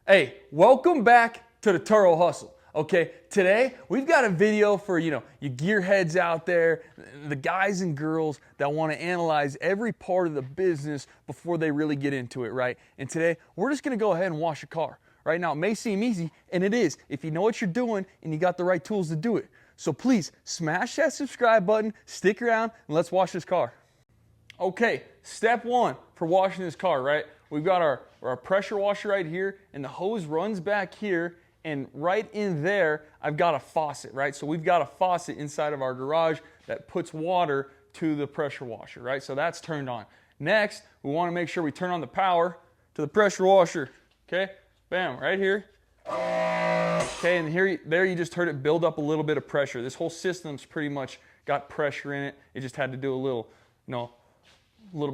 Hey, welcome back to the Turo Hustle. Okay, today we've got a video for, you gearheads out there, the guys and girls that want to analyze every part of the business before they really get into it, right? And today we're just going to go ahead and wash a car. Right now, it may seem easy, and it is, if you know what you're doing and you got the right tools to do it. So please, smash that subscribe button, stick around, and let's wash this car. Okay, step one for washing this car, right? We've got our pressure washer right here, and the hose runs back here, and right in there, I've got a faucet, right? So we've got a faucet inside of our garage that puts water to the pressure washer, right? So that's turned on. Next, we want to make sure we turn on the power to the pressure washer, okay? Bam, right here. Okay, and there you just heard it build up a little bit of pressure. This whole system's pretty much got pressure in it. It just had to do a little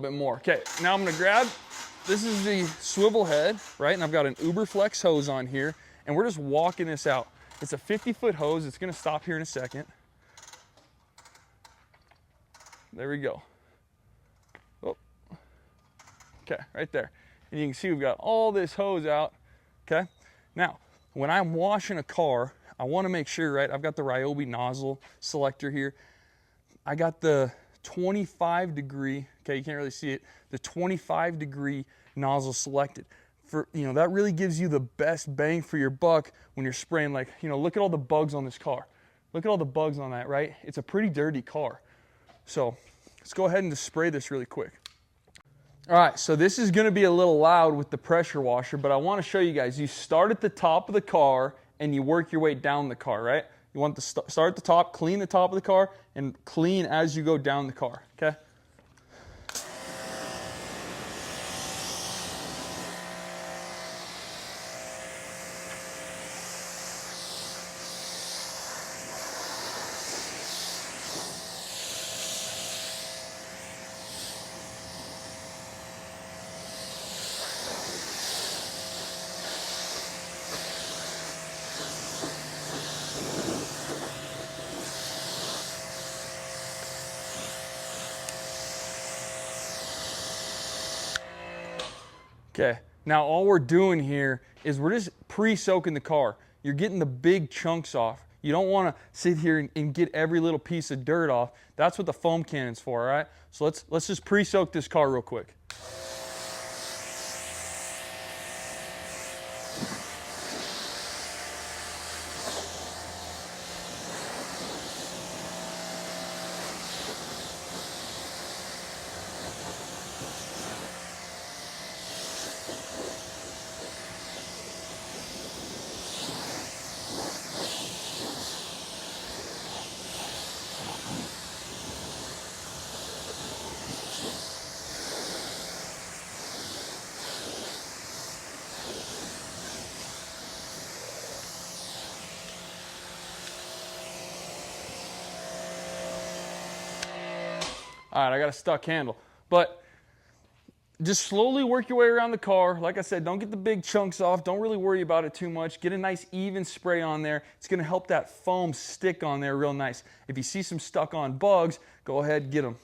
bit more. Okay, now I'm gonna grab, this is the swivel head, right? And I've got an Uberflex hose on here, and we're just walking this out. It's a 50-foot hose. It's gonna stop here in a second. There we go. Oh. Okay, right there. And you can see we've got all this hose out, okay? Now, when I'm washing a car, I wanna make sure, right, I've got the Ryobi nozzle selector here. I got the 25 degree, okay, you can't really see it, the 25 degree nozzle selected. That really gives you the best bang for your buck when you're spraying. Like, look at all the bugs on this car. Look at all the bugs on that, right? It's a pretty dirty car. So let's go ahead and just spray this really quick. All right, so this is gonna be a little loud with the pressure washer, but I wanna show you guys, you start at the top of the car and you work your way down the car, right? You want to start at the top, clean the top of the car, and clean as you go down the car, okay? Okay, now all we're doing here is we're just pre-soaking the car. You're getting the big chunks off. You don't want to sit here and get every little piece of dirt off. That's what the foam cannon's for, all right? So let's just pre-soak this car real quick. All right, I got a stuck handle. But just slowly work your way around the car. Like I said, don't get the big chunks off. Don't really worry about it too much. Get a nice even spray on there. It's gonna help that foam stick on there real nice. If you see some stuck on bugs, go ahead and get them.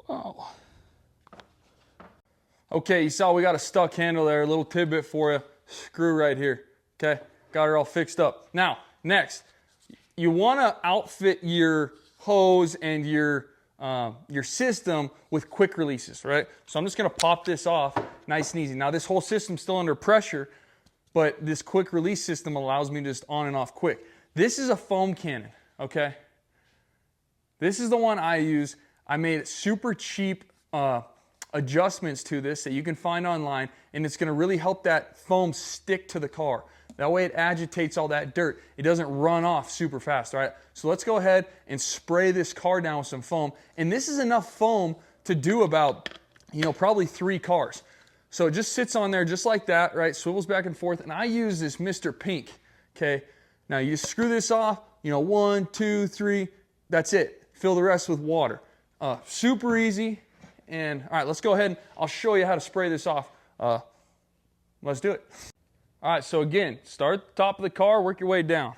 Wow. Okay, you saw we got a stuck handle there, a little tidbit for you. Screw right here, okay? Got her all fixed up. Now, next, you wanna outfit your hose and your system with quick releases, right? So I'm just gonna pop this off nice and easy. Now this whole system's still under pressure, but this quick release system allows me to just on and off quick. This is a foam cannon, okay? This is the one I use. I made super cheap adjustments to this that you can find online, and it's going to really help that foam stick to the car. That way it agitates all that dirt. It doesn't run off super fast, all right? So let's go ahead and spray this car down with some foam. And this is enough foam to do about, probably 3 cars. So it just sits on there just like that, right? Swivels back and forth. And I use this Mr. Pink, okay? Now you just screw this off, 1, 2, 3, that's it. Fill the rest with water. Super easy. And all right, let's go ahead and I'll show you how to spray this off. Let's do it. All right, so again, start at the top of the car, work your way down.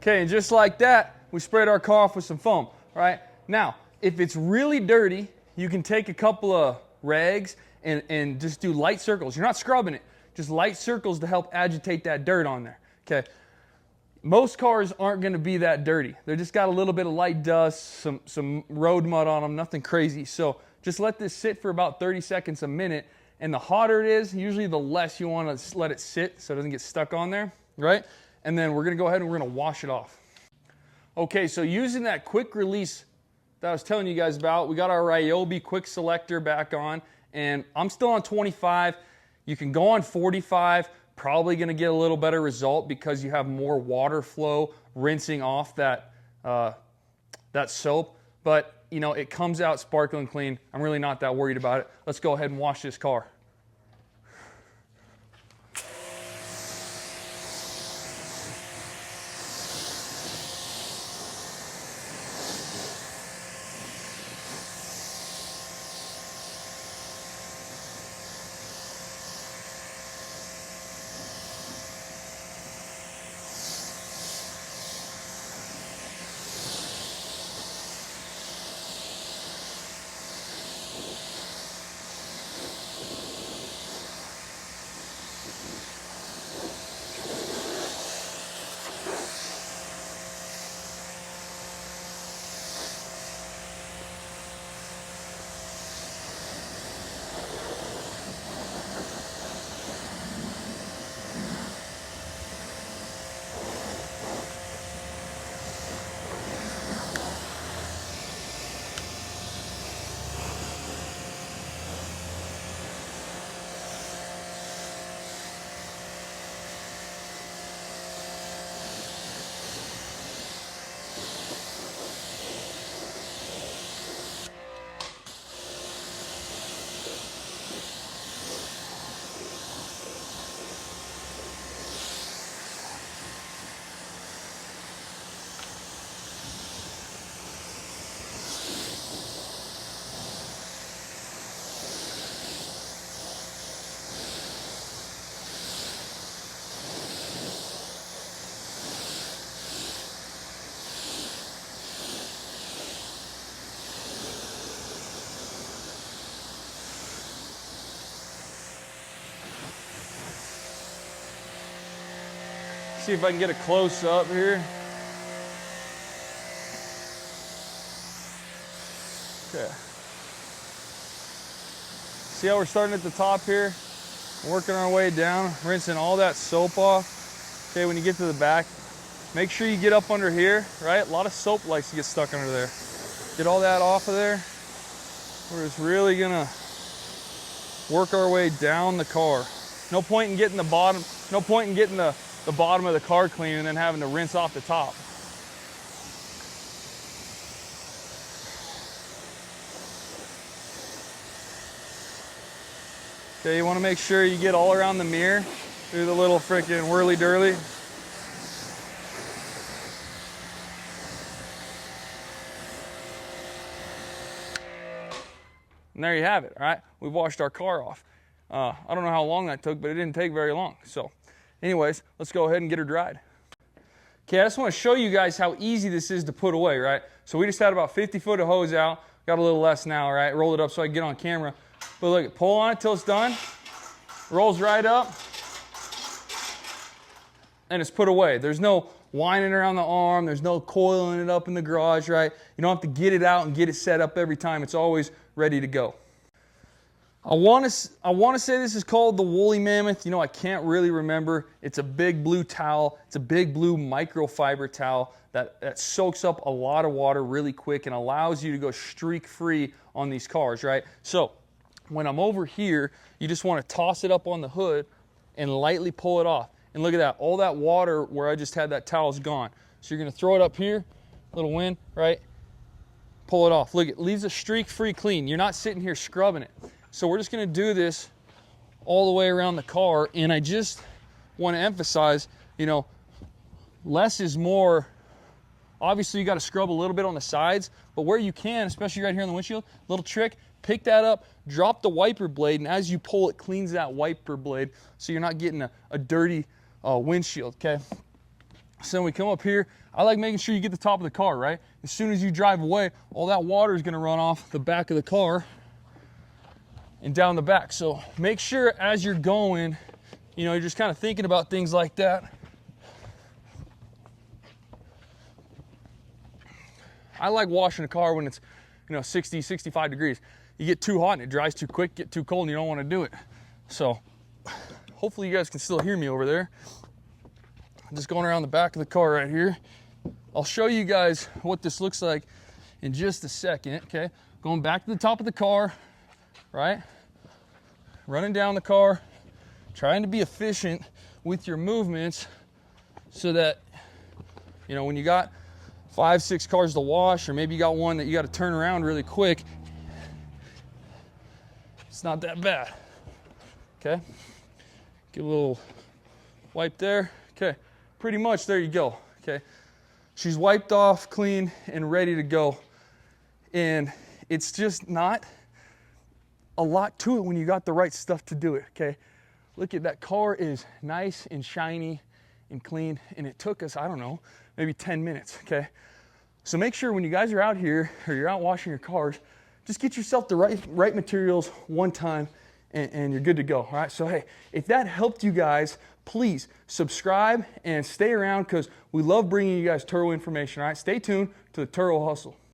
Okay, and just like that, we sprayed our car off with some foam, right? Now, if it's really dirty, you can take a couple of rags and just do light circles. You're not scrubbing it, just light circles to help agitate that dirt on there, okay? Most cars aren't gonna be that dirty. They just got a little bit of light dust, some road mud on them, nothing crazy. So just let this sit for about 30 seconds, a minute, and the hotter it is, usually the less you wanna let it sit so it doesn't get stuck on there, right? And then we're gonna go ahead and we're gonna wash it off. Okay, so using that quick release that I was telling you guys about, we got our Ryobi quick selector back on, and I'm still on 25. You can go on 45, probably gonna get a little better result because you have more water flow rinsing off that, that soap. But it comes out sparkling clean. I'm really not that worried about it. Let's go ahead and wash this car. See if I can get a close up here. Okay. See how we're starting at the top here? Working our way down, rinsing all that soap off. Okay, when you get to the back, make sure you get up under here, right? A lot of soap likes to get stuck under there. Get all that off of there. We're just really gonna work our way down the car. No point in getting the bottom, no point in getting the bottom of the car clean and then having to rinse off the top. Okay, you want to make sure you get all around the mirror through the little freaking whirly-durly. And there you have it, all right? We washed our car off. I don't know how long that took, but it didn't take very long. So anyways, let's go ahead and get her dried. Okay, I just want to show you guys how easy this is to put away, right? So we just had about 50 foot of hose out. Got a little less now, right? Roll it up so I can get on camera. But look, pull on it till it's done. Rolls right up. And it's put away. There's no winding around the arm. There's no coiling it up in the garage, right? You don't have to get it out and get it set up every time. It's always ready to go. I want to say this is called the Woolly Mammoth. You know, I can't really remember. It's a big blue towel. It's a big blue microfiber towel that soaks up a lot of water really quick and allows you to go streak free on these cars, right? So when I'm over here, you just want to toss it up on the hood and lightly pull it off. And look at that. All that water where I just had that towel is gone. So you're going to throw it up here, little wind, right? Pull it off. Look, it leaves a streak free clean. You're not sitting here scrubbing it. So we're just going to do this all the way around the car, and I just want to emphasize, you know, less is more. Obviously, you got to scrub a little bit on the sides, but where you can, especially right here on the windshield, little trick, pick that up, drop the wiper blade, and as you pull, it cleans that wiper blade so you're not getting a dirty windshield, okay? So when we come up here, I like making sure you get the top of the car, right? As soon as you drive away, all that water is going to run off the back of the car and down the back. So make sure as you're going, you know, you're just kind of thinking about things like that. I like washing a car when it's, you know, 60, 65 degrees. You get too hot and it dries too quick, get too cold and you don't want to do it. So hopefully you guys can still hear me over there. I'm just going around the back of the car right here. I'll show you guys what this looks like in just a second, okay? Going back to the top of the car, right? Running down the car, trying to be efficient with your movements so that, you know, when you got 5, 6 cars to wash, or maybe you got one that you got to turn around really quick, it's not that bad. Okay? Give a little wipe there. Okay, pretty much there you go. Okay, she's wiped off, clean, and ready to go. And it's just not a lot to it when you got the right stuff to do it, okay? Look at that car is nice and shiny and clean, and it took us, I don't know, maybe 10 minutes, okay? So make sure when you guys are out here or you're out washing your cars, just get yourself the right materials one time and you're good to go, all right? So hey, if that helped you guys, please subscribe and stay around because we love bringing you guys Turo information, all right? Stay tuned to the Turo Hustle.